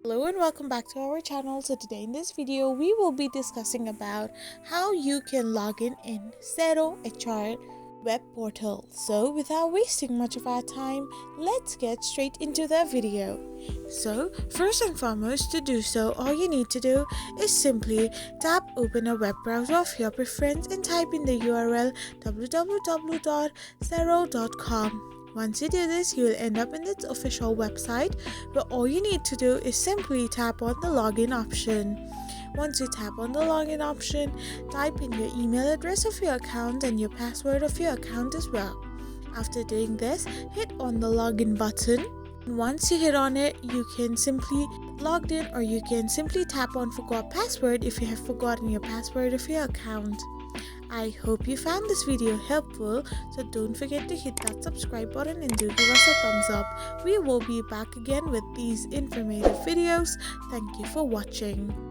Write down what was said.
Hello and welcome back to our channel. So today in this video we will be discussing about how you can log in Xero HR web portal. So without wasting much of our time, let's get straight into the video. So first and foremost, to do so, all you need to do is simply tap open a web browser of your preference and type in the URL www.xero.com. Once you do this, you will end up in its official website, where all you need to do is simply tap on the login option. Once you tap on the login option, type in your email address of your account and your password of your account as well. After doing this, hit on the login button. Once you hit on it, you can simply log in, or you can simply tap on forgot password if you have forgotten your password of your account. I hope you found this video helpful, so don't forget to hit that subscribe button and do give us a thumbs up. We will be back again with these informative videos. Thank you for watching.